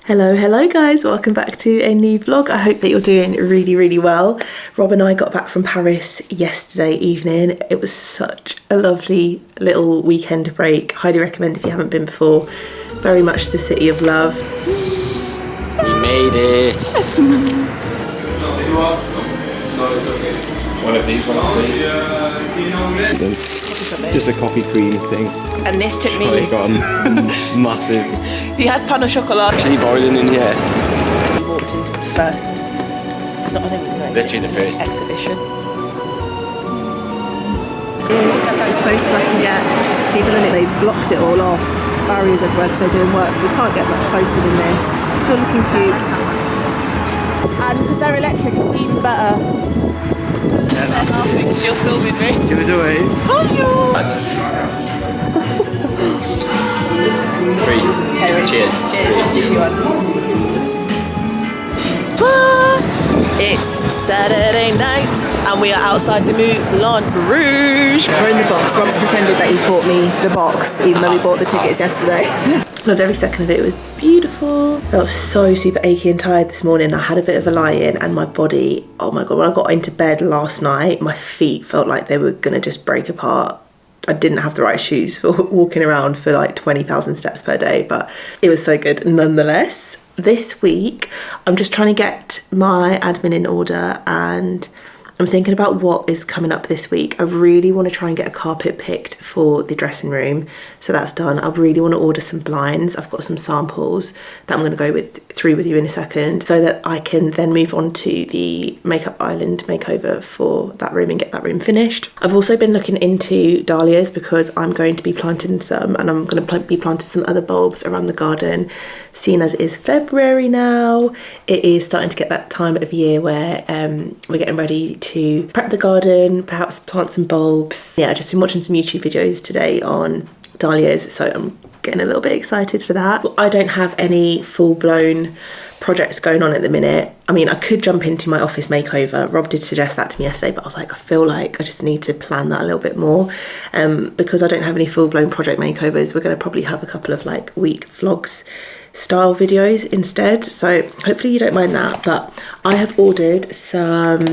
Hello guys, welcome back to a new vlog. I hope that you're doing really well. Rob and I got back from Paris yesterday evening. It was such a lovely little weekend break. Highly recommend if you haven't been before. Very much the city of love. We made it. One of these ones, please. Just a coffee cream thing. And this took me... It's gone massive. You had pain au chocolat. Actually boiling in here. We walked into the first... It's not, I don't know. Literally the first. Exhibition. It's as close as I can get. People in it, they've blocked it all off. There's barriers everywhere because they're doing work, so we can't get much closer than this. Still looking cute. And because they're electric, it's even better. They're laughing because you're filming me. Give us a wave. Bonjour! Three. Cheers. It's Saturday night and we are outside the Moulin Rouge. We're in the box. Rob's pretended that he's bought me the box even though we bought the tickets yesterday. Loved every second of it. It was beautiful. Felt so super achy and tired this morning. I had a bit of a lie-in and my body, oh my god, when I got into bed last night, my feet felt like they were gonna just break apart. I didn't have the right shoes for walking around for like 20,000 steps per day, but it was so good nonetheless. This week, I'm just trying to get my admin in order and I'm thinking about what is coming up this week. I really want to try and get a carpet picked for the dressing room. So that's done. I really want to order some blinds. I've got some samples that I'm going to go through with you in a second so that I can then move on to the makeup island makeover for that room and get that room finished. I've also been looking into dahlias because I'm going to be planting some and I'm going to be planting some other bulbs around the garden. Seeing as it is February now, it is starting to get that time of year where we're getting ready to prep the garden, perhaps plant some bulbs. Yeah, I've just been watching some YouTube videos today on dahlias, so I'm getting a little bit excited for that. I don't have any full-blown projects going on at the minute. I mean, I could jump into my office makeover. Rob did suggest that to me yesterday, but I was like, I feel like I just need to plan that a little bit more. Because I don't have any full-blown project makeovers, we're going to probably have a couple of like week vlogs style videos instead, so hopefully you don't mind that. But I have ordered some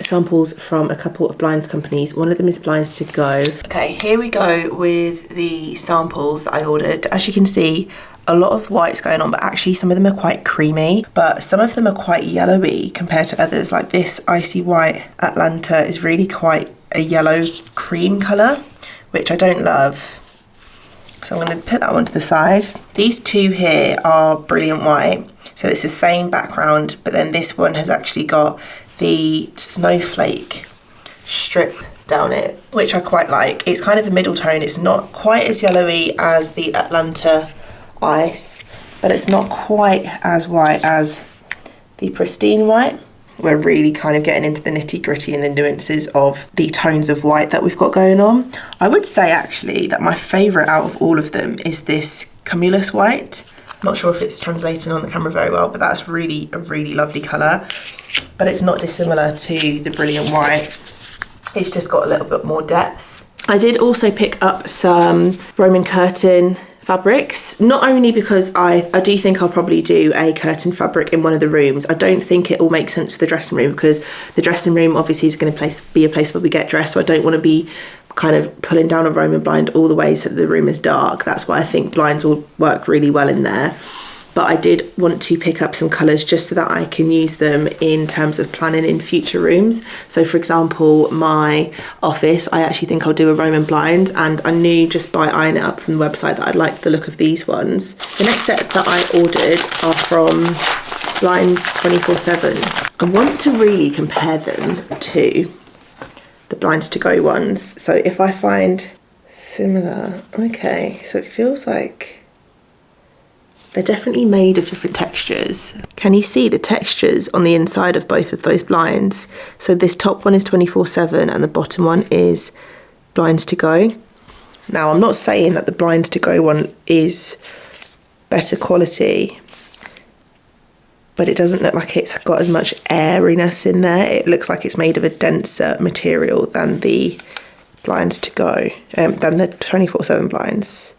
samples from a couple of blinds companies. One of them is Blinds to Go. Okay, here we go with the samples that I ordered. As you can see, a lot of white's going on, but actually some of them are quite creamy, but some of them are quite yellowy compared to others. Like this icy white Atlanta is really quite a yellow cream colour, which I don't love. So I'm going to put that one to the side. These two here are Brilliant White. So it's the same background, but then this one has actually got the snowflake strip down it, which I quite like. It's kind of a middle tone. It's not quite as yellowy as the Atlanta Ice, but it's not quite as white as the Pristine White. We're really kind of getting into the nitty gritty and the nuances of the tones of white that we've got going on. I would say actually that my favourite out of all of them is this Cumulus White. I'm not sure if it's translating on the camera very well, but that's really a really lovely colour. But it's not dissimilar to the Brilliant White. It's just got a little bit more depth. I did also pick up some Roman curtain fabrics, not only because I do think I'll probably do a curtain fabric in one of the rooms. I don't think it all makes sense for the dressing room because the dressing room obviously is going to be a place where we get dressed, so I don't want to be kind of pulling down a Roman blind all the way so that the room is dark. That's why I think blinds will work really well in there. But I did want to pick up some colours just so that I can use them in terms of planning in future rooms. So for example, my office, I actually think I'll do a Roman blind, and I knew just by eyeing it up from the website that I'd like the look of these ones. The next set that I ordered are from Blinds 24/7. I want to really compare them to the Blinds to Go ones. So if I find similar, okay, so it feels like they're definitely made of different textures. Can you see the textures on the inside of both of those blinds? So this top one is 24/7 and the bottom one is Blinds to Go. Now, I'm not saying that the Blinds to Go one is better quality, but it doesn't look like it's got as much airiness in there. It looks like it's made of a denser material than the Blinds to Go, than the 24/7 blinds.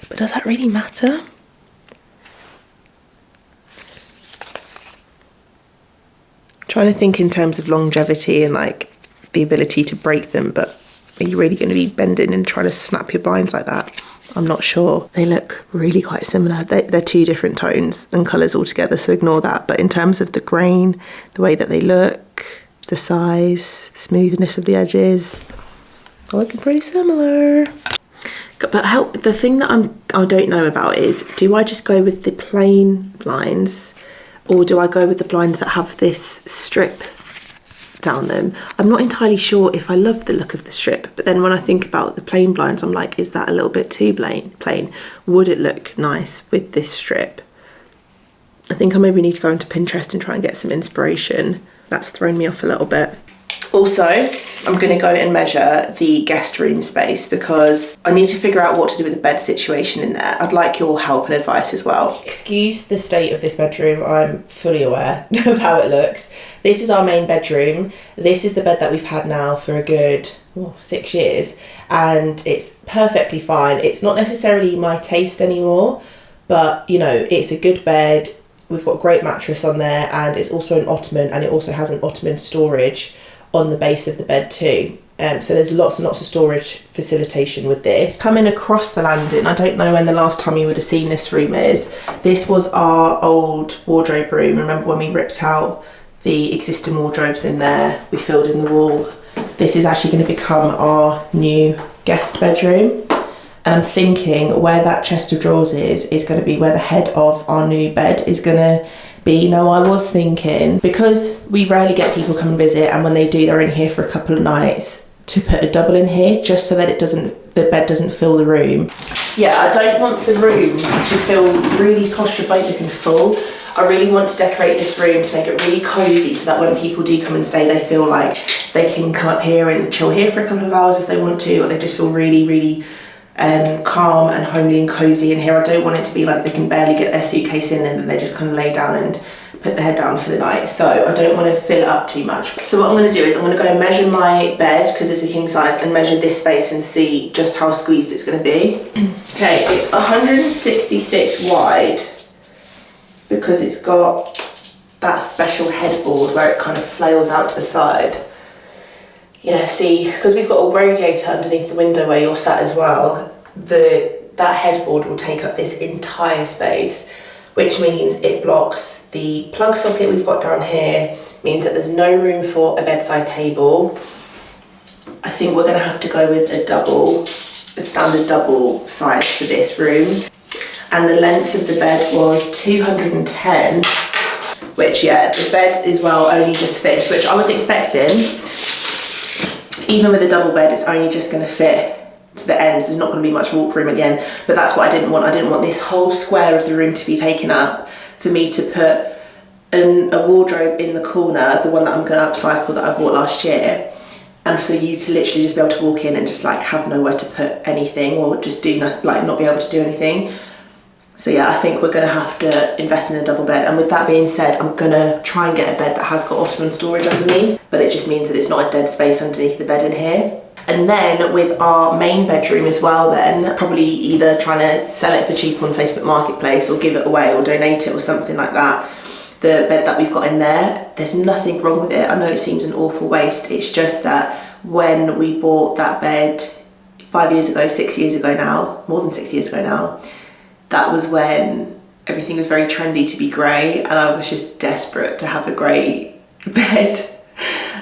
But does that really matter? Trying to think in terms of longevity and like the ability to break them, but are you really going to be bending and trying to snap your blinds like that? I'm not sure. They look really quite similar. They're two different tones and colours altogether, so ignore that. But in terms of the grain, the way that they look, the size, smoothness of the edges, they're looking pretty similar. But the thing that I don't know about is, do I just go with the plain blinds, or do I go with the blinds that have this strip down them? I'm not entirely sure if I love the look of the strip, but then when I think about the plain blinds, I'm like, is that a little bit too plain? Would it look nice with this strip? I think I maybe need to go into Pinterest and try and get some inspiration. That's thrown me off a little bit. Also, I'm going to go and measure the guest room space because I need to figure out what to do with the bed situation in there. I'd like your help and advice as well. Excuse the state of this bedroom. I'm fully aware of how it looks. This is our main bedroom. This is the bed that we've had now for a good 6 years, and it's perfectly fine. It's not necessarily my taste anymore, but you know, it's a good bed. We've got a great mattress on there, and it's also an ottoman, and it also has an ottoman storage on the base of the bed too. So there's lots and lots of storage facilitation with this. Coming across the landing, I don't know when the last time you would have seen this room is. This was our old wardrobe room. Remember when we ripped out the existing wardrobes in there, we filled in the wall. This is actually going to become our new guest bedroom. And I'm thinking where that chest of drawers is going to be where the head of our new bed is going to be. Now, I was thinking, because we rarely get people come and visit, and when they do, they're in here for a couple of nights, to put a double in here just so that the bed doesn't fill the room. Yeah, I don't want the room to feel really claustrophobic and full. I really want to decorate this room to make it really cosy so that when people do come and stay, they feel like they can come up here and chill here for a couple of hours if they want to, or they just feel really, really calm and homely and cozy in here. I don't want it to be like they can barely get their suitcase in and then they just kind of lay down and put their head down for the night. So I don't want to fill it up too much. So what I'm going to do is I'm going to go and measure my bed, because it's a king size, and measure this space and see just how squeezed it's going to be. Okay, it's 166 wide because it's got that special headboard where it kind of flails out to the side. Yeah, see, because we've got a radiator underneath the window where you're sat as well, that headboard will take up this entire space, which means it blocks the plug socket we've got down here, means that there's no room for a bedside table. I think we're going to have to go with a standard double size for this room. And the length of the bed was 210, which, yeah, the bed as well only just fits, which I was expecting. Even with a double bed, it's only just going to fit to the ends. There's not going to be much walk room at the end, but that's what I didn't want. I didn't want this whole square of the room to be taken up for me to put a wardrobe in the corner, the one that I'm going to upcycle that I bought last year, and for you to literally just be able to walk in and just like have nowhere to put anything, or just do nothing, like not be able to do anything. So yeah, I think we're going to have to invest in a double bed. And with that being said, I'm going to try and get a bed that has got ottoman storage underneath, but it just means that it's not a dead space underneath the bed in here. And then with our main bedroom as well, then probably either trying to sell it for cheap on Facebook Marketplace, or give it away, or donate it, or something like that. The bed that we've got in there, there's nothing wrong with it. I know it seems an awful waste. It's just that when we bought that bed 5 years ago, 6 years ago now, more than 6 years ago now, that was when everything was very trendy to be grey, and I was just desperate to have a grey bed.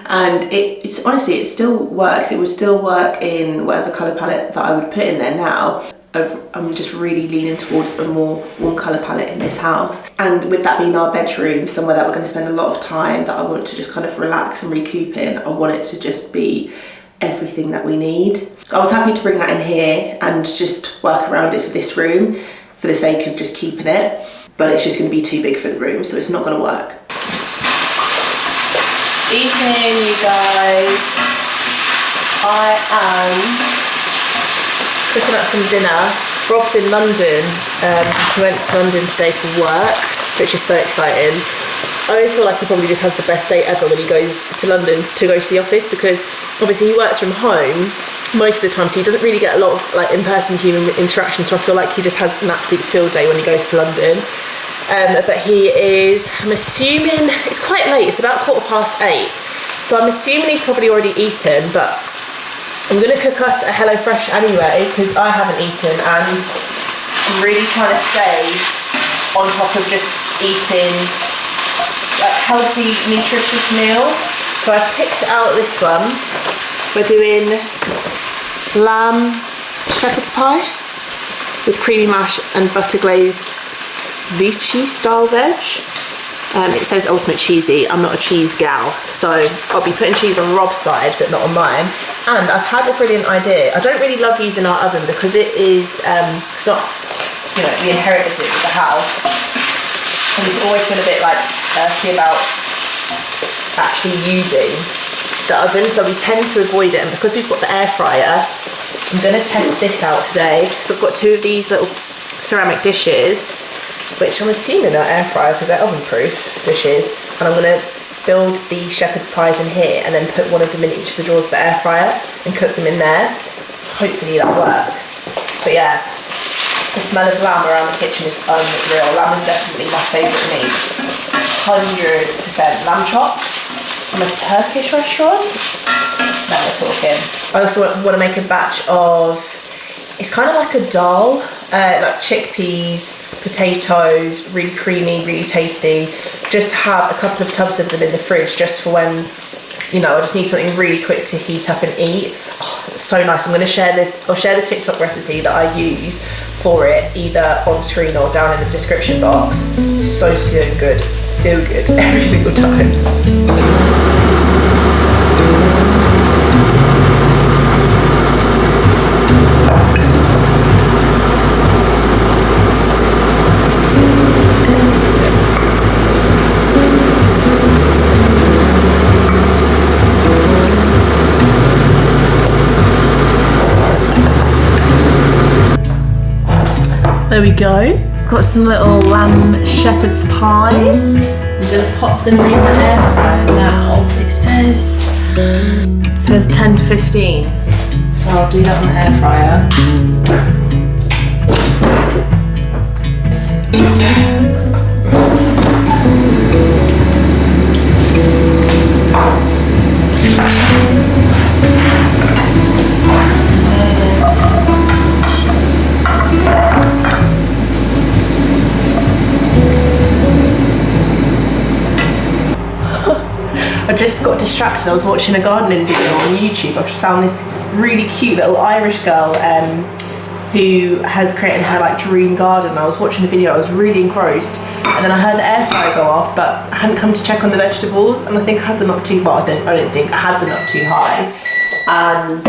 And it's honestly, it still works. It would still work in whatever colour palette that I would put in there now. I'm just really leaning towards a more warm colour palette in this house. And with that being our bedroom, somewhere that we're going to spend a lot of time, that I want to just kind of relax and recoup in, I want it to just be everything that we need. I was happy to bring that in here and just work around it for this room, for the sake of just keeping it, but it's just going to be too big for the room, so it's not going to work. Evening, you guys. I am cooking up some dinner. Rob's in London. He went to London today for work, which is so exciting. I always feel like he probably just has the best day ever when he goes to London to go to the office, because obviously he works from home most of the time, so he doesn't really get a lot of like in-person human interaction, so I feel like he just has an absolute field day when he goes to London. but he is, I'm assuming, it's quite late, it's about 8:15. So I'm assuming he's probably already eaten, but I'm going to cook us a HelloFresh anyway, because I haven't eaten, and I'm really trying to stay on top of just eating like healthy, nutritious meals. So I picked out this one. We're doing lamb shepherd's pie with creamy mash and butter glazed ceviche style veg. It says ultimate cheesy. I'm not a cheese gal, so I'll be putting cheese on Rob's side but not on mine. And I've had a brilliant idea. I don't really love using our oven because it is it's not, you know, we inherited it with the house, and it's always been a bit like irky about actually using the oven, so we tend to avoid it. And because we've got the air fryer, I'm going to test this out today. So I've got 2 of these little ceramic dishes, which I'm assuming are air fryer because they're oven proof dishes, and I'm going to build the shepherd's pies in here and then put one of them in each of the drawers of the air fryer and cook them in there. Hopefully that works. But yeah, the smell of lamb around the kitchen is unreal. Lamb is definitely my favourite meat. 100% lamb chops from a Turkish restaurant. Now we're talking. I also want to make a batch of, it's kind of like a dal, like chickpeas, potatoes, really creamy, really tasty. Just to have a couple of tubs of them in the fridge just for when, you know, I just need something really quick to heat up and eat. Oh, it's so nice. I'm going to share the TikTok recipe that I use for it, either on screen or down in the description box. So good, so good every single time. There we go. Got some little lamb shepherd's pies. I'm gonna pop them in the air fryer now. It says 10 to 15. So I'll do that on the air fryer. I just got distracted. I was watching a gardening video on YouTube. I've just found this really cute little Irish girl who has created her like dream garden. I was watching the video, I was really engrossed, and then I heard the air fryer go off, but I hadn't come to check on the vegetables, and I think I had them up too, well, I didn't think, I had them up too high, and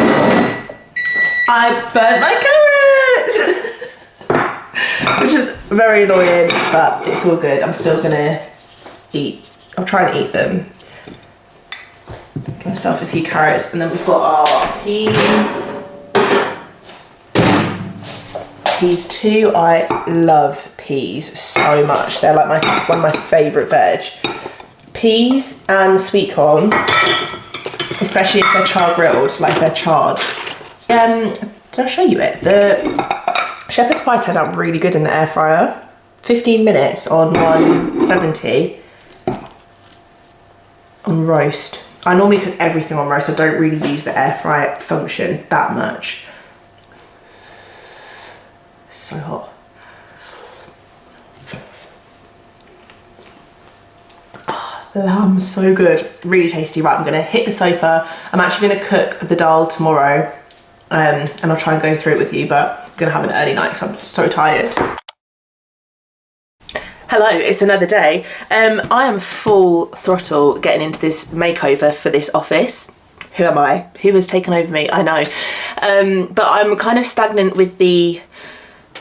I burnt my carrots! Which is very annoying, but it's all good. I'm still gonna eat. I'll try and eat them. Get myself a few carrots, and then we've got our peas. Peas too. I love peas so much. They're like one of my favourite veg. Peas and sweet corn, especially if they're char grilled, like they're charred. Did I show you it? The shepherd's pie turned out really good in the air fryer. 15 minutes on 170 on roast. I normally cook everything on roast. I don't really use the air fry function that much. So hot. Oh, lamb, so good. Really tasty. Right, I'm gonna hit the sofa. I'm actually gonna cook the dal tomorrow, and I'll try and go through it with you, but I'm gonna have an early night because I'm so tired. Hello, it's another day. I am full throttle getting into this makeover for this office. Who am I? Who has taken over me? I know. But I'm kind of stagnant with the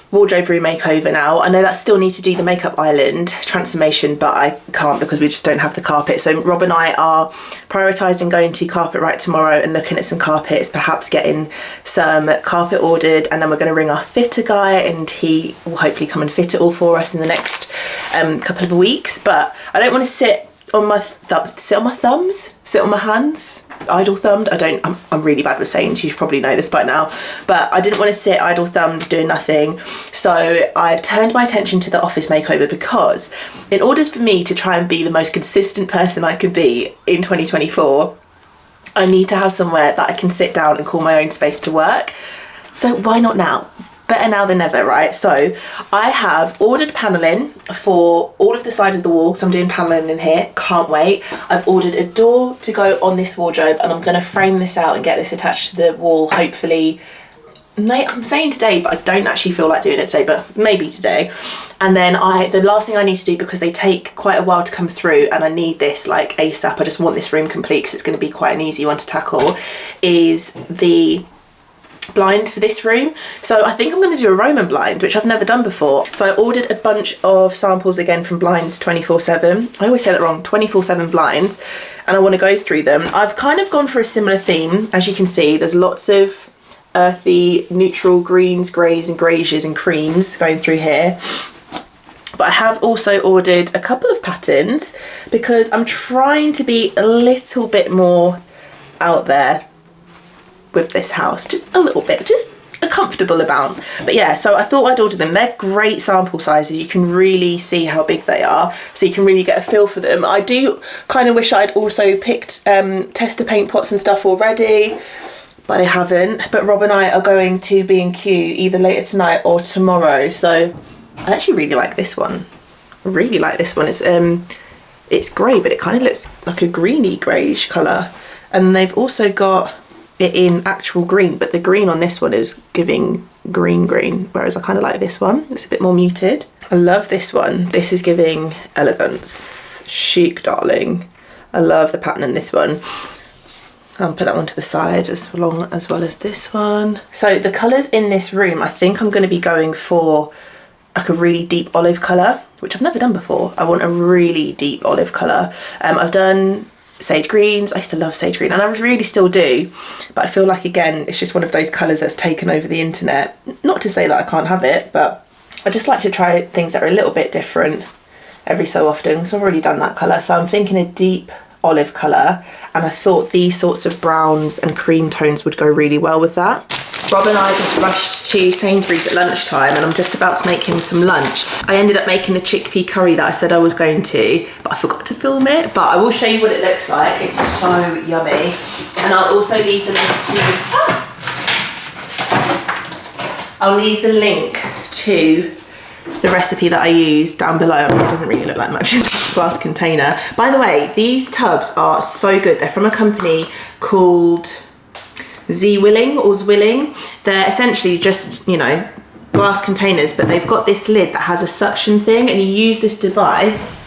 wardrobe room makeover now. I know that I still need to do the makeup island transformation, but I can't because we just don't have the carpet. So Rob and I are prioritising going to Carpet Right tomorrow and looking at some carpets, perhaps getting some carpet ordered, and then we're going to ring our fitter guy and he will hopefully come and fit it all for us in the next couple of weeks. But I don't want to sit on my sit on my thumbs, sit on my hands, idle thumbed. I'm really bad with sayings, you should probably know this by now, but I didn't want to sit idle thumbed doing nothing, so I've turned my attention to the office makeover, because in order for me to try and be the most consistent person I can be in 2024, I need to have somewhere that I can sit down and call my own space to work. So why not now? Better now than never, right? So I have ordered paneling for all of the sides of the wall, so I'm doing paneling in here, can't wait. I've ordered a door to go on this wardrobe, and I'm going to frame this out and get this attached to the wall, hopefully. I'm saying today, but I don't actually feel like doing it today, but maybe today. And then the last thing I need to do, because they take quite a while to come through and I need this like ASAP, I just want this room complete because it's going to be quite an easy one to tackle, is the blind for this room. So I think I'm going to do a Roman blind, which I've never done before. So I ordered a bunch of samples again from Blinds 24/7. I always say that wrong, 24/7 blinds, and I want to go through them. I've kind of gone for a similar theme. As you can see, there's lots of earthy neutral greens, greys and greys and creams going through here. But I have also ordered a couple of patterns because I'm trying to be a little bit more out there with this house, just a little bit, just a comfortable amount. But yeah, so I thought I'd order them. They're great sample sizes, you can really see how big they are, so you can really get a feel for them. I do kind of wish I'd also picked tester paint pots and stuff already, but I haven't. But Rob and I are going to B&Q either later tonight or tomorrow, so I actually really like this one. I really like this one. It's grey, but it kind of looks like a greeny greyish colour, and they've also got it in actual green, but the green on this one is giving green, whereas I kind of like this one. It's a bit more muted. I love this one. This is giving elegance, chic, darling. I love the pattern in this one. I'll put that one to the side as well as this one. So the colours in this room, I think I'm going to be going for like a really deep olive colour, which I've never done before. I want a really deep olive colour. I've done sage greens. I used to love sage green, and I really still do, but I feel like, again, it's just one of those colours that's taken over the internet. Not to say that I can't have it, but I just like to try things that are a little bit different every so often. So I've already done that colour, so I'm thinking a deep olive colour, and I thought these sorts of browns and cream tones would go really well with that. Rob and I just rushed to Sainsbury's at lunchtime, and I'm just about to make him some lunch. I ended up making the chickpea curry that I said I was going to, but I forgot to film it. But I will show you what it looks like. It's so yummy. And I'll also leave the link to the recipe that I used down below. It doesn't really look like much. It's a glass container. By the way, these tubs are so good. They're from a company called Zwilling. They're essentially just, you know, glass containers, but they've got this lid that has a suction thing, and you use this device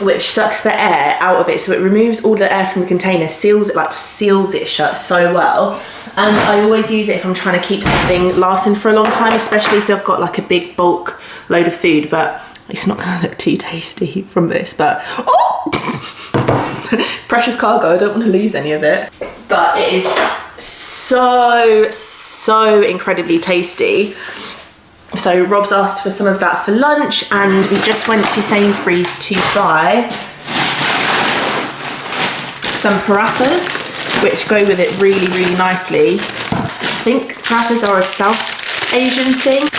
which sucks the air out of it, so it removes all the air from the container, seals it shut so well. And I always use it if I'm trying to keep something lasting for a long time, especially if I've got like a big bulk load of food. But it's not gonna look too tasty from this, but precious cargo, I don't want to lose any of it. But it is so incredibly tasty. So Rob's asked for some of that for lunch, and we just went to Sainsbury's to buy some parathas, which go with it really, really nicely. I think parathas are a South Asian thing.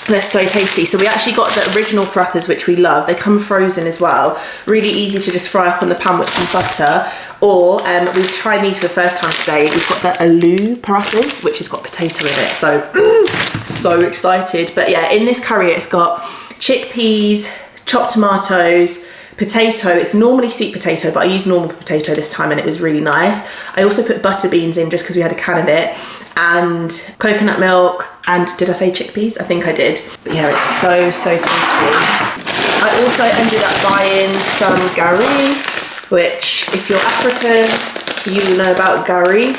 They're so tasty. So we actually got the original parathas, which we love. They come frozen as well. Really easy to just fry up on the pan with some butter. Or we've tried these for the first time today. We've got the aloo parathas, which has got potato in it. So excited. But yeah, in this curry, it's got chickpeas, chopped tomatoes, potato. It's normally sweet potato, but I used normal potato this time, and it was really nice. I also put butter beans in just because we had a can of it, and coconut milk, and did I say chickpeas? I think I did. But yeah, it's so tasty. I also ended up buying some gari, which if you're African, you will know about gari.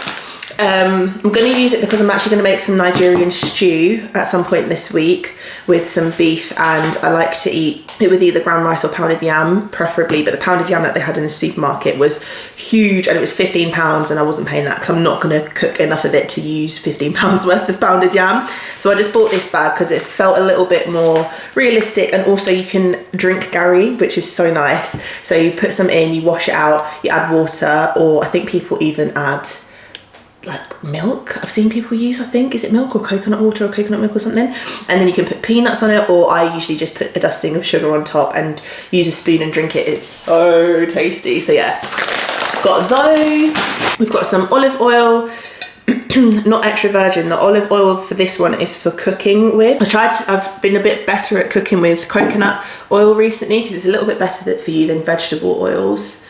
I'm going to use it because I'm actually going to make some Nigerian stew at some point this week with some beef, and I like to eat it with either ground rice or pounded yam preferably, but the pounded yam that they had in the supermarket was huge and it was £15 and I wasn't paying that because I'm not going to cook enough of it to use £15 worth of pounded yam. So I just bought this bag because it felt a little bit more realistic, and also you can drink gari, which is so nice. So you put some in, you wash it out, you add water, or I think people even add like milk. I've seen people use, I think, is it milk or coconut water or coconut milk or something, and then you can put peanuts on it, or I usually just put a dusting of sugar on top and use a spoon and drink it. It's so tasty. So yeah, got those. We've got some olive oil, not extra virgin. The olive oil for this one is for cooking with. I've been a bit better at cooking with coconut oil recently because it's a little bit better for you than vegetable oils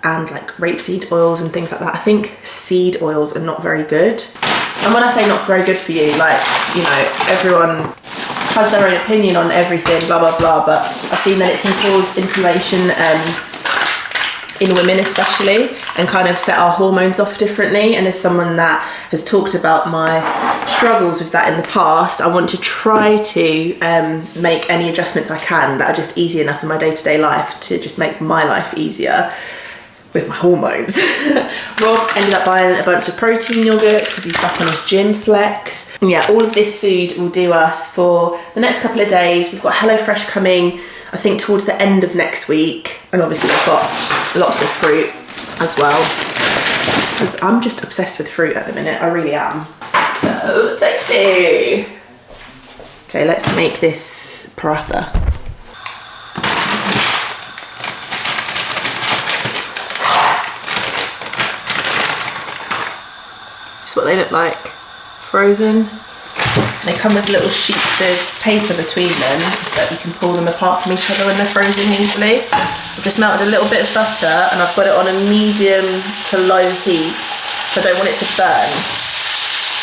and like rapeseed oils and things like that. I think seed oils are not very good. And when I say not very good for you, like, you know, everyone has their own opinion on everything, blah, blah, blah, but I've seen that it can cause inflammation in women especially, and kind of set our hormones off differently. And as someone that has talked about my struggles with that in the past, I want to try to make any adjustments I can that are just easy enough in my day-to-day life to just make my life easier with my hormones. Rob ended up buying a bunch of protein yogurts because he's back on his gym flex. And yeah, all of this food will do us for the next couple of days. We've got HelloFresh coming, I think, towards the end of next week. And obviously we've got lots of fruit as well, because I'm just obsessed with fruit at the minute. I really am. So tasty. Okay, let's make this paratha. This is what they look like, frozen. They come with little sheets of paper between them so that you can pull them apart from each other when they're frozen easily. I've just melted a little bit of butter and I've got it on a medium to low heat, so I don't want it to burn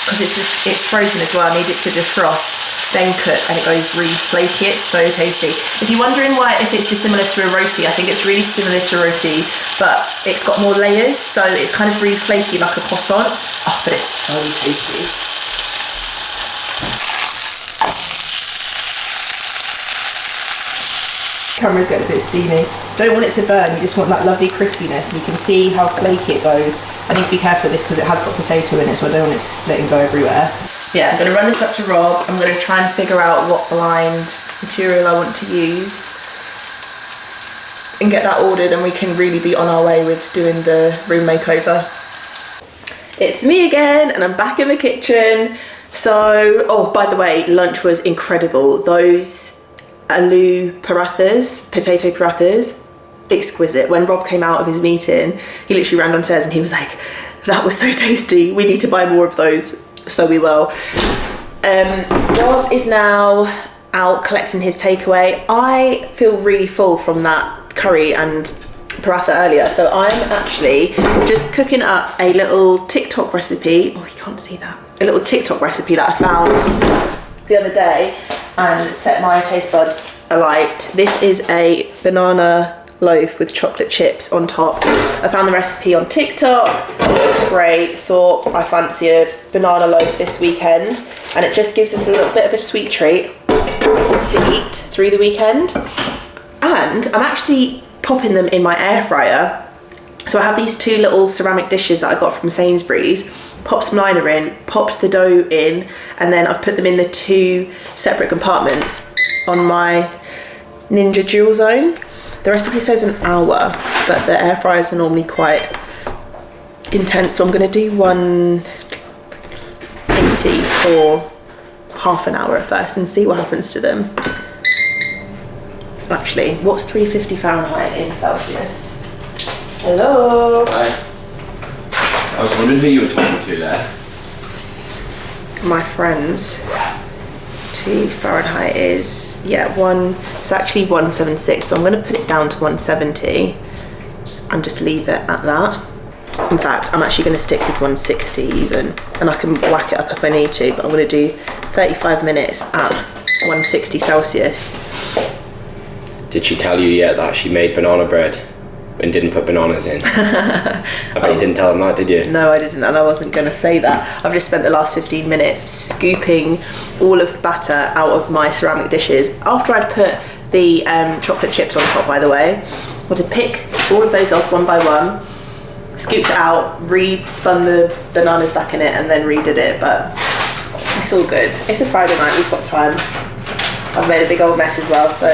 because it's frozen as well. I need it to defrost, then cook, and it goes really flaky. It's so tasty. If you're wondering if it's dissimilar to a roti, I think it's really similar to roti, but it's got more layers, so it's kind of really flaky like a croissant. Oh, but it's so tasty. Camera's getting a bit steamy. Don't want it to burn, you just want that lovely crispiness, and you can see how flaky it goes. I need to be careful with this because it has got potato in it, so I don't want it to split and go everywhere. Yeah, I'm going to run this up to Rob. I'm going to try and figure out what blind material I want to use and get that ordered, and we can really be on our way with doing the room makeover. It's me again, and I'm back in the kitchen. So, oh, by the way, lunch was incredible. Those aloo parathas, potato parathas, exquisite. When Rob came out of his meeting, he literally ran downstairs and he was like, that was so tasty, we need to buy more of those. So we will. Rob is now out collecting his takeaway. I feel really full from that curry and paratha earlier, so I'm actually just cooking up a little TikTok recipe. Oh, you can't see that. A little TikTok recipe that I found the other day and set my taste buds alight. This is a banana loaf with chocolate chips on top. I found the recipe on TikTok, it looks great. Thought I fancy a banana loaf this weekend, and it just gives us a little bit of a sweet treat to eat through the weekend. And I'm actually popping them in my air fryer. So I have these two little ceramic dishes that I got from Sainsbury's. Popped some liner in, popped the dough in, and then I've put them in the two separate compartments on my Ninja Dual Zone. The recipe says an hour, but the air fryers are normally quite intense, so I'm going to do 180 for half an hour at first and see what happens to them. Actually, what's 350 Fahrenheit in Celsius? Hello? Hi. I was wondering who you were talking to there. My friends. 2 Fahrenheit is, yeah, it's actually 176, so I'm going to put it down to 170 and just leave it at that. In fact, I'm actually going to stick with 160 even, and I can whack it up if I need to, but I'm going to do 35 minutes at 160 Celsius. Did she tell you yet that she made banana bread? and didn't put bananas in. I bet you didn't tell them that, did you? No, I didn't, and I wasn't going to say that. I've just spent the last 15 minutes scooping all of the batter out of my ceramic dishes after I'd put the chocolate chips on top, by the way. I had to pick all of those off one by one, scooped it out, re-spun the bananas back in it, and then redid it, but it's all good. It's a Friday night, we've got time. I've made a big old mess as well, so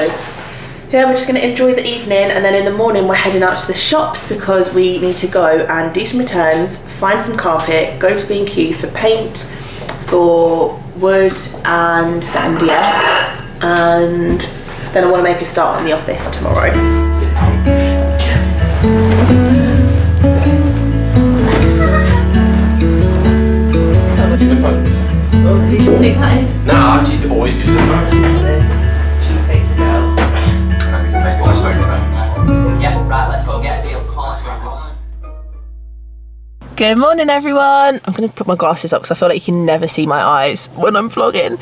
yeah, we're just going to enjoy the evening, and then in the morning we're heading out to the shops because we need to go and do some returns, find some carpet, go to B&Q for paint, for wood and for MDF, and then I want to make a start on the office tomorrow. Do the buns. Well, who do you think that is? No, I actually always do the buns. Cheese takes the girls. Yeah, right, let's go get a deal. Good morning, everyone. I'm going to put my glasses up because I feel like you can never see my eyes when I'm vlogging.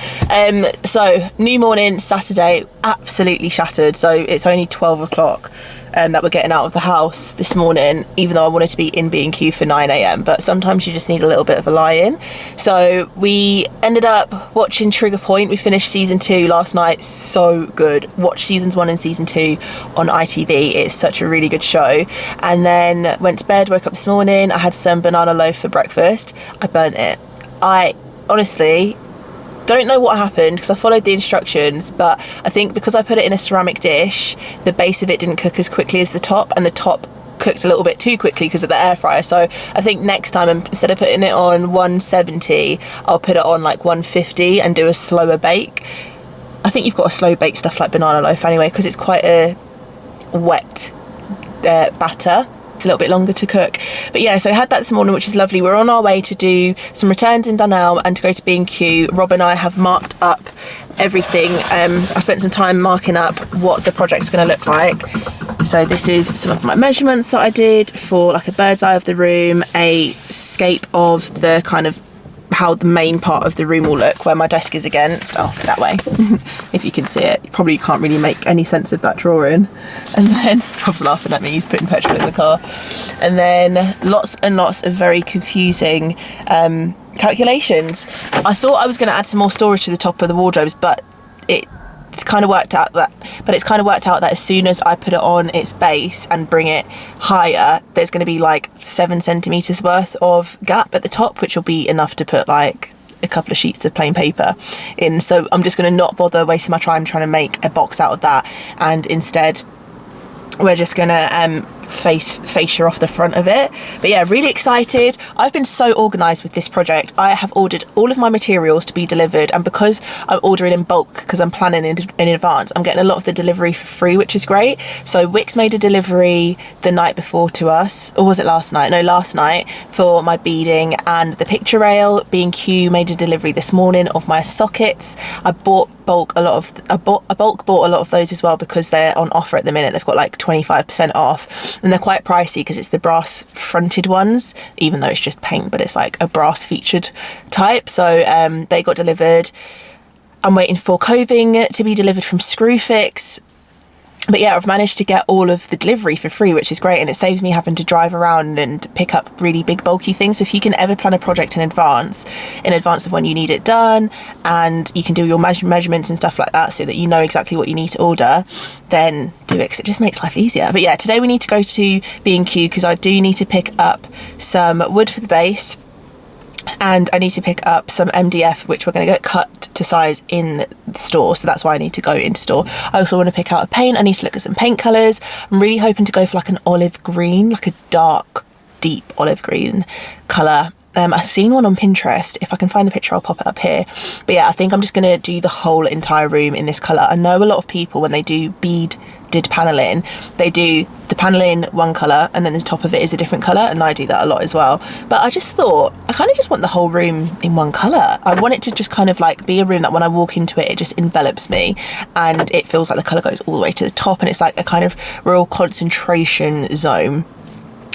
So, new morning, Saturday, absolutely shattered. So, it's only 12 o'clock that we're getting out of the house this morning, even though I wanted to be in B&Q for 9 a.m. But sometimes you just need a little bit of a lie-in. So, we ended up watching Trigger Point. We finished season 2 last night. So good. Watch seasons 1 and season 2 on ITV. It's such a really good show. And then went to bed, woke up this morning. I had some banana loaf for breakfast. I burnt it. I honestly don't know what happened because I followed the instructions, but I think because I put it in a ceramic dish, the base of it didn't cook as quickly as the top, and the top cooked a little bit too quickly because of the air fryer. So I think next time, instead of putting it on 170, I'll put it on like 150 and do a slower bake. I think you've got to slow bake stuff like banana loaf anyway because it's quite a wet batter. A little bit longer to cook, but yeah, so I had that this morning, which is lovely. We're on our way to do some returns in Dunelm and to go to B&Q. Rob and I have marked up everything. I spent some time marking up what the project's going to look like. So this is some of my measurements that I did for like a bird's eye of the room, a scape of the kind of how the main part of the room will look, where my desk is against. Oh, that way. If you can see it. You probably can't really make any sense of that drawing. And then Rob's laughing at me, he's putting petrol in the car. And then lots and lots of very confusing calculations. I thought I was going to add some more storage to the top of the wardrobes, but it's kind of worked out that as soon as I put it on its base and bring it higher, there's going to be like 7 centimeters worth of gap at the top, which will be enough to put like a couple of sheets of plain paper in. So I'm just going to not bother wasting my time trying to make a box out of that, and instead we're just gonna fascia off the front of it. But yeah, really excited. I've been so organised with this project. I have ordered all of my materials to be delivered, and because I'm ordering in bulk because I'm planning in advance, I'm getting a lot of the delivery for free, which is great. So Wix made a delivery the night before to us, or was it last night? No, last night, for my beading and the picture rail. B&Q made a delivery this morning of my sockets. I bought bulk bought a lot of those as well because they're on offer at the minute. They've got like 25% off, and they're quite pricey because it's the brass fronted ones, even though it's just paint, but it's like a brass featured type. So they got delivered. I'm waiting for coving to be delivered from Screwfix. But yeah, I've managed to get all of the delivery for free, which is great, and it saves me having to drive around and pick up really big bulky things. So if you can ever plan a project in advance of when you need it done, and you can do your measurements and stuff like that so that you know exactly what you need to order, then do it, because it just makes life easier. But yeah, today we need to go to B&Q because I do need to pick up some wood for the base, and I need to pick up some MDF, which we're going to get cut to size in the store, so that's why I need to go into store. I also want to pick out a paint. I need to look at some paint colours. I'm really hoping to go for like an olive green, like a dark, deep olive green colour. I've seen one on Pinterest. If I can find the picture, I'll pop it up here. But yeah, I think I'm just going to do the whole entire room in this colour. I know a lot of people, when they do beaded paneling, they do the paneling one colour and then the top of it is a different colour, and I do that a lot as well. But I just thought, I kind of just want the whole room in one colour. I want it to just kind of like be a room that when I walk into it, it just envelops me, and it feels like the colour goes all the way to the top, and it's like a kind of real concentration zone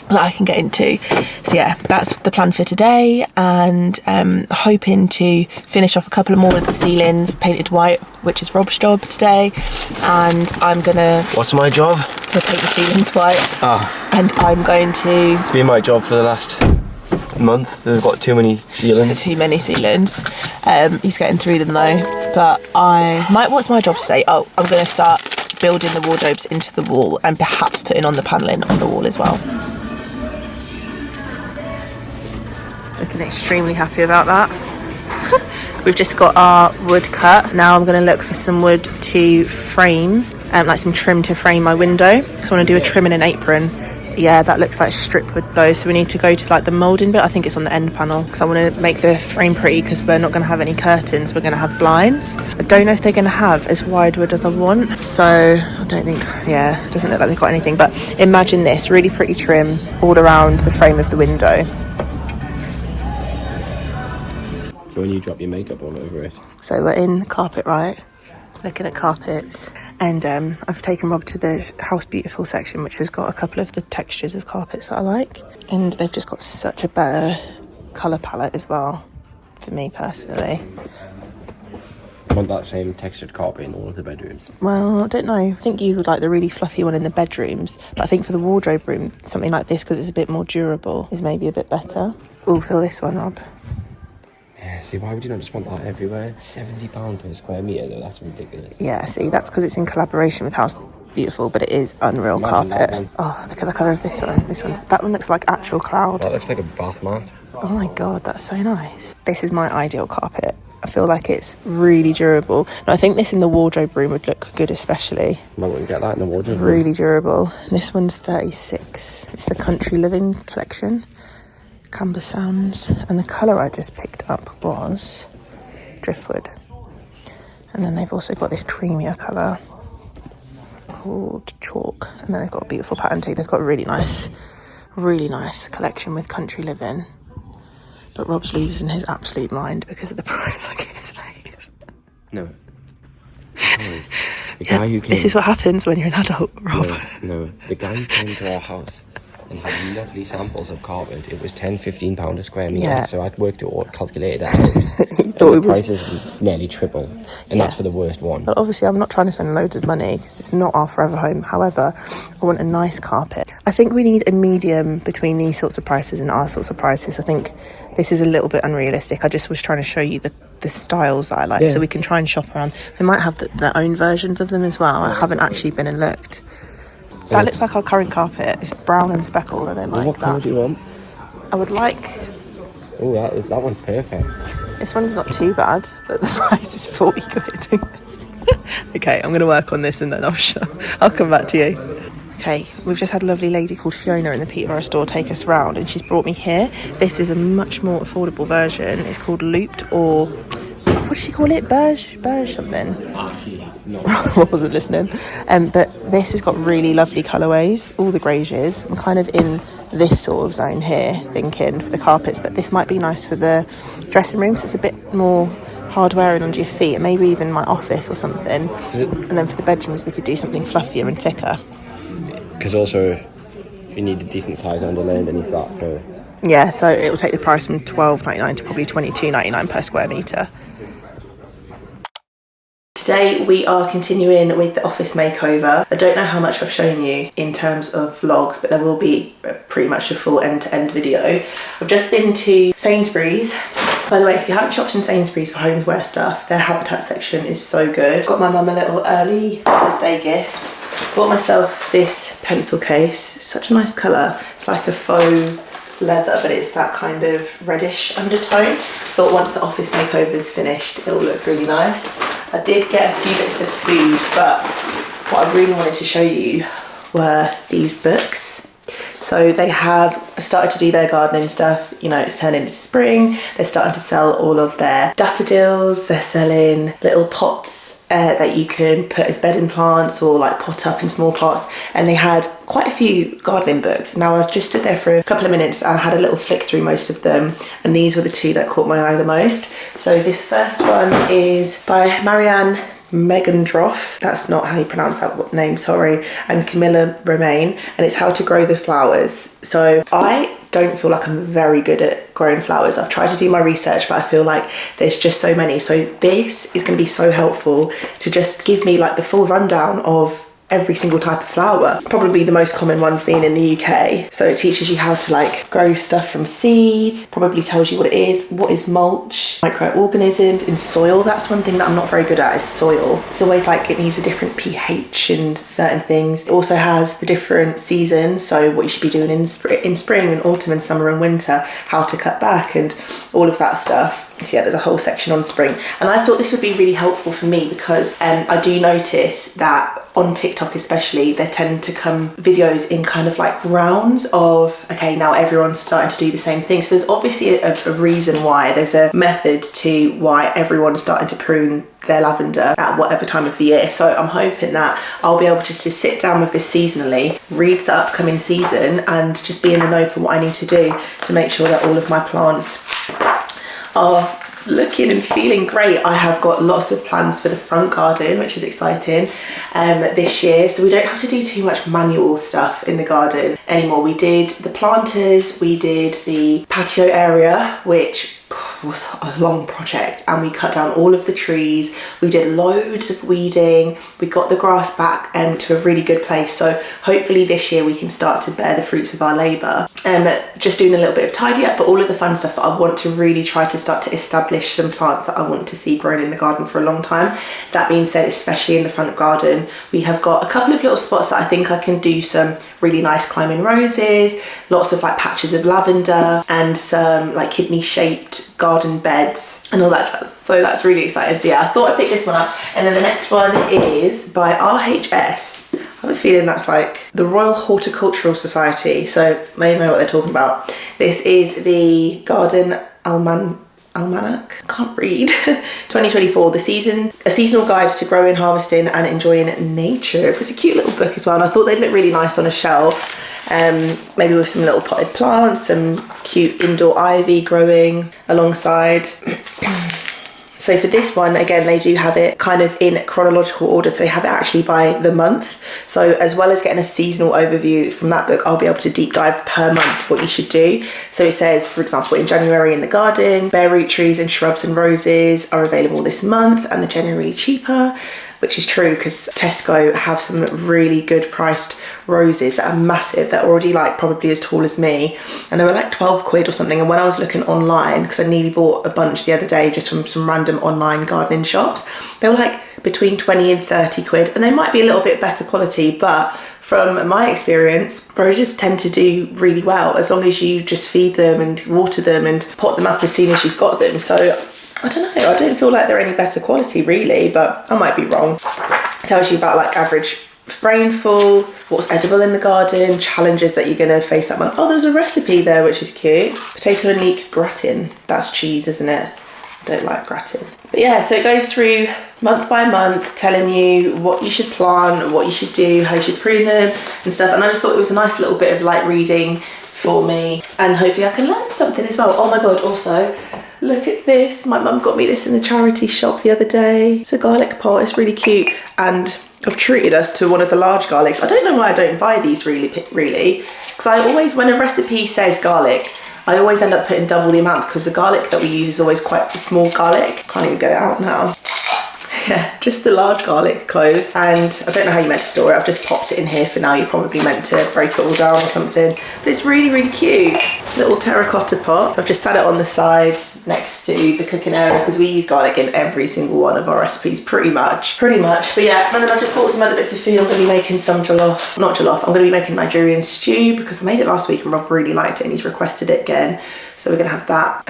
that I can get into. So yeah, that's the plan for today, and hoping to finish off a couple of more of the ceilings painted white, which is Rob's job today. And I'm gonna... What's my job? to paint the ceilings white. And I'm going to... It's been my job for the last month. They've got too many ceilings. Too many ceilings. He's getting through them though. But what's my job today? Oh, I'm going to start building the wardrobes into the wall and perhaps putting on the panelling on the wall as well. Looking extremely happy about that. We've just got our wood cut. Now I'm going to look for some wood to frame, like some trim to frame my window. So I want to do a trim and an apron. Yeah, that looks like strip wood though, so we need to go to like the moulding bit. I think it's on the end panel because I want to make the frame pretty because we're not going to have any curtains, we're going to have blinds. I don't know if they're going to have as wide wood as I want, so I don't think, yeah, it doesn't look like they've got anything, but imagine this, really pretty trim all around the frame of the window. So when you drop your makeup all over it. So we're in Carpet Right, looking at carpets, and I've taken Rob to the House Beautiful section, which has got a couple of the textures of carpets that I like, and they've just got such a better colour palette as well, for me personally. I want that same textured carpet in all of the bedrooms. Well, I don't know, I think you would like the really fluffy one in the bedrooms, but I think for the wardrobe room, something like this, because it's a bit more durable, is maybe a bit better. Ooh, feel this one, Rob. Yeah, see, why would you not just want that everywhere? £70 per square metre though, that's ridiculous. Yeah, see, that's because it's in collaboration with House Beautiful, but it is unreal carpet. Oh, look at the colour of this one. That one looks like actual cloud. That looks like a bath mat. Oh my god, that's so nice. This is my ideal carpet. I feel like it's really durable. And I think this in the wardrobe room would look good especially. I wouldn't get that in the wardrobe room. Really durable. And this one's 36. It's the Country Living collection. Camber Sands, and the colour I just picked up was Driftwood, and then they've also got this creamier colour called Chalk, and then they've got a beautiful pattern too. They've got a really nice collection with Country Living, but Rob's losing his absolute mind because of the price. Like his face. No. The guy who came... This is what happens when you're an adult, Rob. No, the guy who came to our house and had lovely samples of carpet, it was £10-15 a square metre, Yeah. So I'd worked it all, calculated it out, and the prices nearly triple, and that's for the worst one. But obviously I'm not trying to spend loads of money because it's not our forever home. However, I want a nice carpet. I think we need a medium between these sorts of prices and our sorts of prices. I think this is a little bit unrealistic. I just was trying to show you the styles that I like, so we can try and shop around. They might have their own versions of them as well. I haven't actually been and looked. That looks like our current carpet. It's brown and speckled. I don't like What that. colour do you want? I would like... Oh, that one's perfect. This one's not too bad, but the price is 40 quid. Okay, I'm going to work on this and then I'll come back to you. Okay, we've just had a lovely lady called Fiona in the Peterborough store take us round, and she's brought me here. This is a much more affordable version. It's called Looped, or... what did she call it? Burge something. I wasn't listening. But this has got really lovely colourways, all the greys. I'm kind of in this sort of zone here, thinking for the carpets, but this might be nice for the dressing rooms. It's a bit more hard wearing under your feet, and maybe even my office or something. And then for the bedrooms, we could do something fluffier and thicker. Because also, you need a decent size underlay underneath that, so... Yeah, so it will take the price from $12.99 to probably $22.99 per square metre. Today we are continuing with the office makeover. I don't know how much I've shown you in terms of vlogs, but there will be pretty much a full end-to-end video. I've just been to Sainsbury's. By the way, if you haven't shopped in Sainsbury's for homeware stuff, their Habitat section is so good. Got my mum a little early Mother's Day gift. Bought myself this pencil case. Such a nice colour. It's like a faux leather, but it's that kind of reddish undertone. Thought once the office makeover is finished, it'll look really nice. I did get a few bits of food, but what I really wanted to show you were these books. So they have started to do their gardening stuff. You know, it's turning into spring. They're starting to sell all of their daffodils. They're selling little pots that you can put as bedding plants or like pot up in small pots. And they had quite a few gardening books. Now I just stood there for a couple of minutes and I had a little flick through most of them. And these were the two that caught my eye the most. So this first one is by Marianne Megandroff, that's not how you pronounce that name, sorry, and Camilla Romaine, and it's how to grow the flowers. So I don't feel like I'm very good at growing flowers. I've tried to do my research, but I feel like there's just so many. So this is going to be so helpful to just give me like the full rundown of every single type of flower. Probably the most common ones being in the UK. So it teaches you how to like grow stuff from seed, probably tells you what it is, what is mulch, microorganisms in soil. That's one thing that I'm not very good at, is soil. It's always like it needs a different pH and certain things. It also has the different seasons, so what you should be doing in spring and autumn and summer and winter, how to cut back and all of that stuff. So yeah, there's a whole section on spring, and I thought this would be really helpful for me because I do notice that on TikTok especially, there tend to come videos in kind of like rounds of, okay, now everyone's starting to do the same thing. So there's obviously a reason why, there's a method to why everyone's starting to prune their lavender at whatever time of the year. So I'm hoping that I'll be able to just sit down with this seasonally, read the upcoming season, and just be in the know for what I need to do to make sure that all of my plants are looking and feeling great. I have got lots of plans for the front garden, which is exciting this year, so we don't have to do too much manual stuff in the garden anymore. We did the planters, we did the patio area, which was a long project, and we cut down all of the trees, we did loads of weeding, we got the grass back to a really good place. So hopefully this year we can start to bear the fruits of our labour. Just doing a little bit of tidy up, but all of the fun stuff that I want to really try to start to establish some plants that I want to see grown in the garden for a long time. That being said, especially in the front garden, we have got a couple of little spots that I think I can do some really nice climbing roses, lots of like patches of lavender, and some like kidney shaped garden beds and all that jazz. So that's really exciting. So yeah, I thought I'd pick this one up. And then the next one is by RHS. I have a feeling that's like the Royal Horticultural Society, so they know what they're talking about. This is the Garden Almanac, can't read, 2024, a seasonal guide to growing, harvesting and enjoying nature. It's a cute little book as well, and I thought they'd look really nice on a shelf, maybe with some little potted plants, some cute indoor ivy growing alongside. So for this one, again, they do have it kind of in chronological order. So they have it actually by the month. So as well as getting a seasonal overview from that book, I'll be able to deep dive per month what you should do. So it says, for example, in January in the garden, bare root trees and shrubs and roses are available this month, and they're generally cheaper, which is true because Tesco have some really good priced roses that are massive. They're already like probably as tall as me, and they were like 12 quid or something. And when I was looking online, because I nearly bought a bunch the other day just from some random online gardening shops, they were like between 20 and 30 quid, and they might be a little bit better quality, but from my experience, roses tend to do really well as long as you just feed them and water them and pot them up as soon as you've got them. So I don't know, I don't feel like they're any better quality really, but I might be wrong. It tells you about like average rainfall, what's edible in the garden, challenges that you're going to face that month. Oh, there's a recipe there, which is cute. Potato and leek gratin. That's cheese, isn't it? I don't like gratin. But yeah, so it goes through month by month, telling you what you should plant, what you should do, how you should prune them and stuff. And I just thought it was a nice little bit of light reading for me, and hopefully I can learn something as well. Oh my god, also look at this, my mum got me this in the charity shop the other day. It's a garlic pot, it's really cute, and I've treated us to one of the large garlics. I don't know why I don't buy these really, because I always, when a recipe says garlic, I always end up putting double the amount, because the garlic that we use is always quite a small garlic. Can't even get it out now. Yeah, just the large garlic cloves, and I don't know how you meant to store it. I've just popped it in here for now. You're probably meant to break it all down or something, but it's really, really cute. It's a little terracotta pot. I've just sat it on the side next to the cooking area because we use garlic in every single one of our recipes, pretty much. But yeah, and then I just bought some other bits of food. I'm going to be making some jollof, not jollof, I'm going to be making Nigerian stew because I made it last week and Rob really liked it and he's requested it again. So we're gonna have that.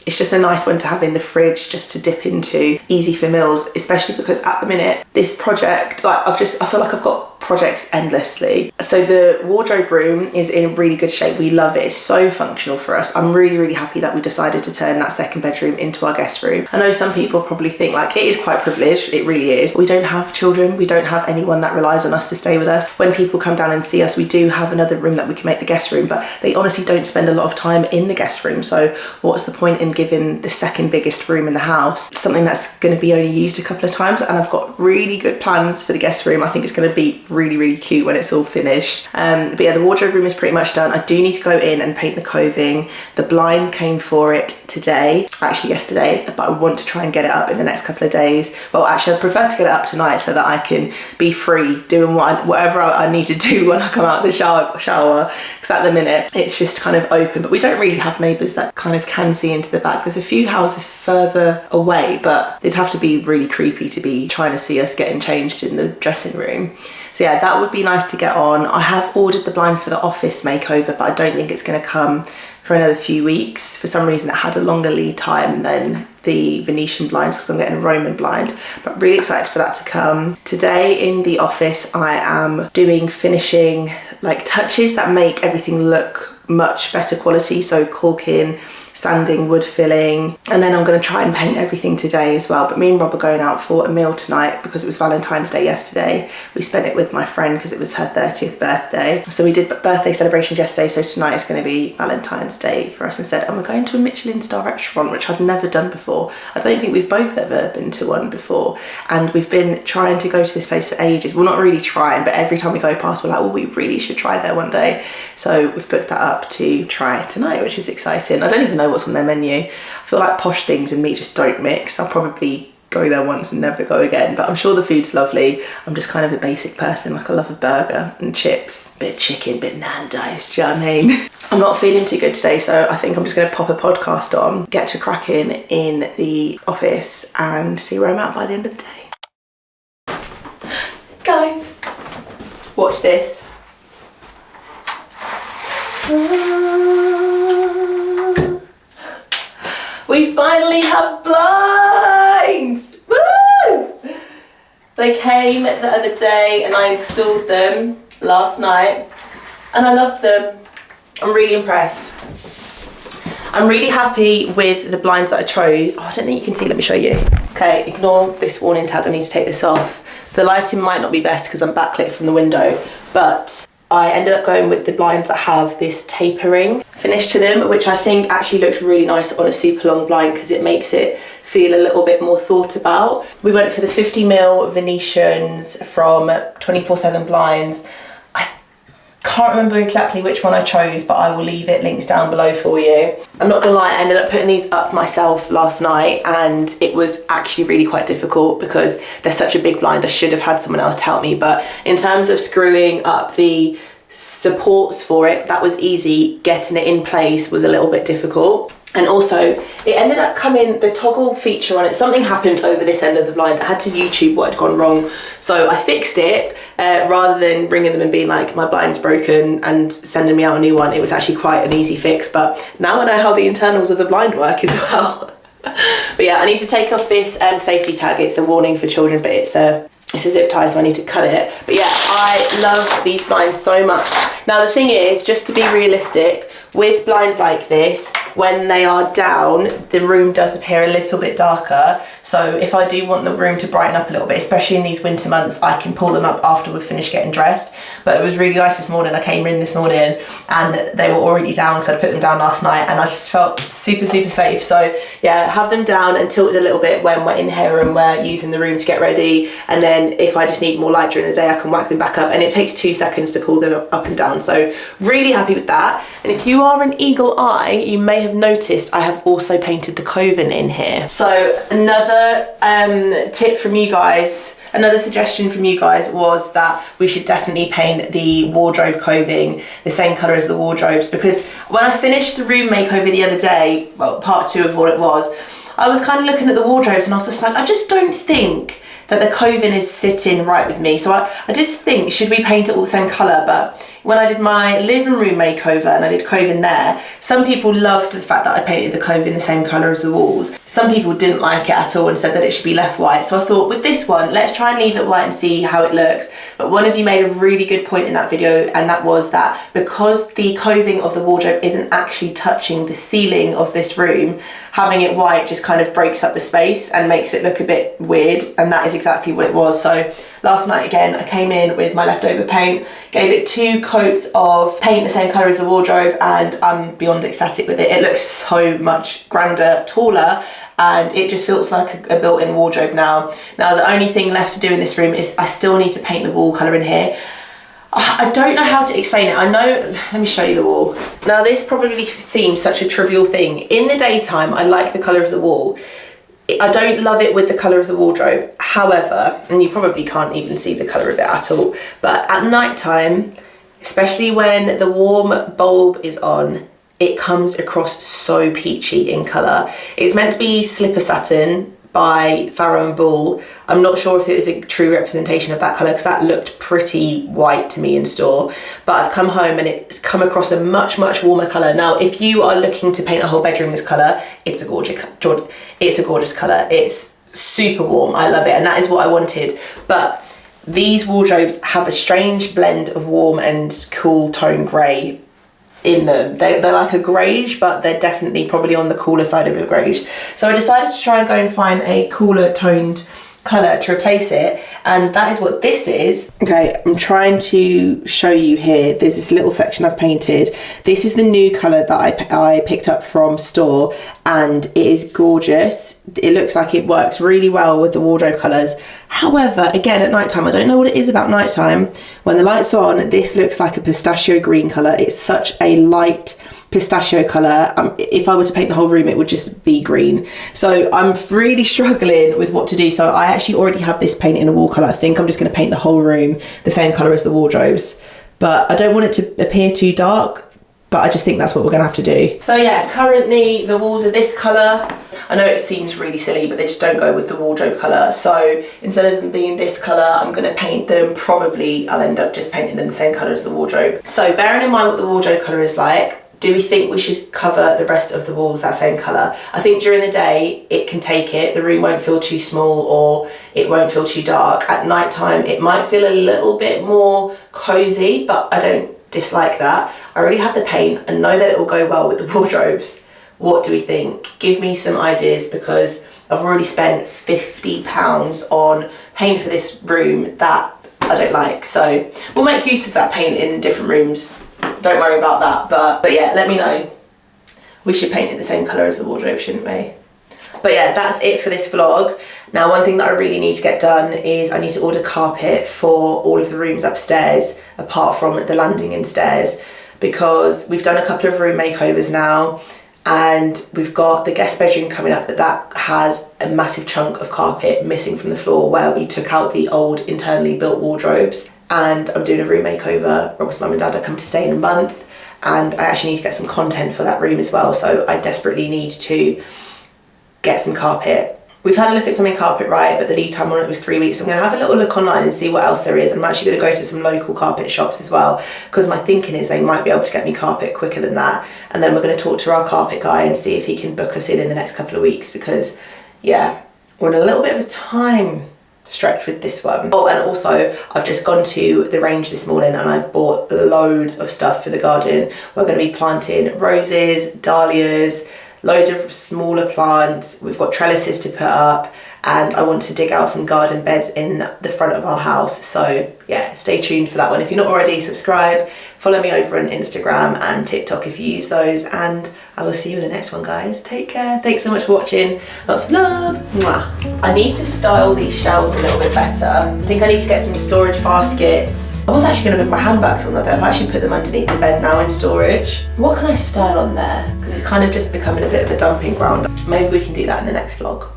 It's just a nice one to have in the fridge just to dip into, easy for meals, especially because at the minute, this project, like I feel like I've got projects endlessly. So the wardrobe room is in really good shape. We love it. It's so functional for us. I'm really, really happy that we decided to turn that second bedroom into our guest room. I know some people probably think like it is quite privileged. It really is. We don't have children. We don't have anyone that relies on us to stay with us. When people come down and see us, we do have another room that we can make the guest room, but they honestly don't spend a lot of time in the guest room. So what's the point in giving the second biggest room in the house something that's going to be only used a couple of times? And I've got really good plans for the guest room. I think it's going to be really, really cute when it's all finished. But yeah, the wardrobe room is pretty much done. I do need to go in and paint the coving. The blind came for it today, actually yesterday, but I want to try and get it up in the next couple of days. Well, actually I prefer to get it up tonight so that I can be free doing whatever I need to do when I come out of the shower, because at the minute it's just kind of open, but we don't really have neighbours that kind of can see into the back. There's a few houses further away, but it'd have to be really creepy to be trying to see us getting changed in the dressing room. So yeah, that would be nice to get on. I have ordered the blind for the office makeover, but I don't think it's going to come for another few weeks. For some reason it had a longer lead time than the Venetian blinds because I'm getting a Roman blind, but really excited for that to come. Today in the office I am doing finishing like touches that make everything look much better quality, so caulking, sanding, wood filling, and then I'm going to try and paint everything today as well. But me and Rob are going out for a meal tonight because it was Valentine's Day yesterday. We spent it with my friend because it was her 30th birthday. So we did birthday celebrations yesterday, so tonight is going to be Valentine's Day for us instead. And we're going to a Michelin star restaurant, which I've never done before. I don't think we've both ever been to one before. And we've been trying to go to this place for ages. Well, not really trying, but every time we go past, we're like, well, we really should try there one day. So we've booked that up to try tonight, which is exciting. I don't even know what's on their menu. I feel like posh things and me just don't mix. I'll probably go there once and never go again, but I'm sure the food's lovely. I'm just kind of a basic person, like I love a burger and chips, bit of chicken, bit of Nando's, do you know what I mean? I'm not feeling too good today, so I think I'm just going to pop a podcast on, get to cracking in the office and see where I'm at by the end of the day. Guys, watch this. We finally have blinds! Woo! They came the other day and I installed them last night and I love them. I'm really impressed. I'm really happy with the blinds that I chose. Oh, I don't think you can see, let me show you. Okay, ignore this warning tag, I need to take this off. The lighting might not be best because I'm backlit from the window, but I ended up going with the blinds that have this tapering finish to them, which I think actually looks really nice on a super long blind because it makes it feel a little bit more thought about. We went for the 50mm Venetians from 24/7 blinds. I can't remember exactly which one I chose, but I will leave it links down below for you. I'm not gonna lie, I ended up putting these up myself last night and it was actually really quite difficult because they're such a big blind. I should have had someone else to help me, but in terms of screwing up the supports for it, that was easy. Getting it in place was a little bit difficult. And also it ended up coming, the toggle feature on it, something happened over this end of the blind. I had to YouTube what had gone wrong, so I fixed it rather than ringing them and being like, my blind's broken and sending me out a new one. It was actually quite an easy fix, but now I know how the internals of the blind work as well. But yeah, I need to take off this safety tag. It's a warning for children, but it's a zip tie, so I need to cut it. But yeah, I love these blinds so much. Now the thing is, just to be realistic, with blinds like this, when they are down, the room does appear a little bit darker. So if I do want the room to brighten up a little bit, especially in these winter months, I can pull them up after we've finished getting dressed. But it was really nice this morning. I came in this morning and they were already down, so I put them down last night and I just felt super, super safe. So yeah, have them down and tilted a little bit when we're in here and we're using the room to get ready. And then if I just need more light during the day, I can whack them back up, and it takes 2 seconds to pull them up and down. So really happy with that. And if you are an eagle eye, you may have noticed I have also painted the coving in here. So another tip from you guys, another suggestion from you guys was that we should definitely paint the wardrobe coving the same colour as the wardrobes, because when I finished the room makeover the other day, well, part 2 of what it was, I was kind of looking at the wardrobes and I was just like, I just don't think that the coving is sitting right with me. So I did think, should we paint it all the same colour? But when I did my living room makeover and I did coving there, some people loved the fact that I painted the coving the same colour as the walls. Some people didn't like it at all and said that it should be left white. So I thought with this one, let's try and leave it white and see how it looks. But one of you made a really good point in that video, and that was that because the coving of the wardrobe isn't actually touching the ceiling of this room, having it white just kind of breaks up the space and makes it look a bit weird, and that is exactly what it was. So last night again, I came in with my leftover paint, gave it 2 coats of paint the same colour as the wardrobe, and I'm beyond ecstatic with it. It looks so much grander, taller, and it just feels like a built-in wardrobe now. Now the only thing left to do in this room is I still need to paint the wall colour in here. I don't know how to explain it. I know, let me show you the wall. Now this probably seems such a trivial thing. In the daytime, I like the colour of the wall. I don't love it with the colour of the wardrobe. However, and you probably can't even see the colour of it at all, but at night time, especially when the warm bulb is on, it comes across so peachy in colour. It's meant to be Slipper Satin by Farrow & Ball. I'm not sure if it was a true representation of that colour because that looked pretty white to me in store, but I've come home and it's come across a much warmer colour. Now if you are looking to paint a whole bedroom this colour, it's a gorgeous colour. It's super warm, I love it, and that is what I wanted. But these wardrobes have a strange blend of warm and cool tone grey in them. They're like a greige, but they're definitely probably on the cooler side of a greige. So I decided to try and go and find a cooler toned colour to replace it, and that is what this is. Okay, I'm trying to show you here. There's this little section I've painted. This is the new colour that I picked up from store, and it is gorgeous. It looks like it works really well with the wardrobe colours. However, again, at night time, I don't know what it is about night time. When the light's on, this looks like a pistachio green colour. It's such a light pistachio colour. If I were to paint the whole room, it would just be green. So I'm really struggling with what to do. So I actually already have this paint in a wall colour. I think I'm just going to paint the whole room the same colour as the wardrobes. But I don't want it to appear too dark, but I just think that's what we're going to have to do. So yeah, currently the walls are this colour. I know it seems really silly, but they just don't go with the wardrobe colour. So instead of them being this colour, I'm going to paint them, probably I'll end up just painting them the same colour as the wardrobe. So bearing in mind what the wardrobe colour is like, do we think we should cover the rest of the walls that same colour? I think during the day it can take it, the room won't feel too small or it won't feel too dark. At night time it might feel a little bit more cosy, but I don't dislike that. I already have the paint and know that it will go well with the wardrobes. What do we think? Give me some ideas, because I've already spent £50 on paint for this room that I don't like. So we'll make use of that paint in different rooms. Don't worry about that, but yeah, let me know. We should paint it the same colour as the wardrobe, shouldn't we? But yeah, that's it for this vlog. Now, one thing that I really need to get done is I need to order carpet for all of the rooms upstairs, apart from the landing and stairs, because we've done a couple of room makeovers now, and we've got the guest bedroom coming up, but that has a massive chunk of carpet missing from the floor where we took out the old internally built wardrobes. And I'm doing a room makeover. Rob's mum and dad are coming to stay in a month, and I actually need to get some content for that room as well, so I desperately need to get some carpet. We've had a look at something carpet right, but the lead time on it was 3 weeks. So I'm going to have a little look online and see what else there is, and I'm actually going to go to some local carpet shops as well, because my thinking is they might be able to get me carpet quicker than that. And then we're going to talk to our carpet guy and see if he can book us in the next couple of weeks, because yeah, we're in a little bit of a time stretch with this one. Oh, and also I've just gone to the range this morning and I bought loads of stuff for the garden. We're going to be planting roses, dahlias, loads of smaller plants. We've got trellises to put up, and I want to dig out some garden beds in the front of our house. So yeah, stay tuned for that one. If you're not already, subscribe, follow me over on Instagram and TikTok if you use those, and I will see you in the next one, guys. Take care. Thanks so much for watching. Lots of love. Mwah. I need to style these shelves a little bit better. I think I need to get some storage baskets. I was actually going to put my handbags on there, but I've actually put them underneath the bed now in storage. What can I style on there? Because it's kind of just becoming a bit of a dumping ground. Maybe we can do that in the next vlog.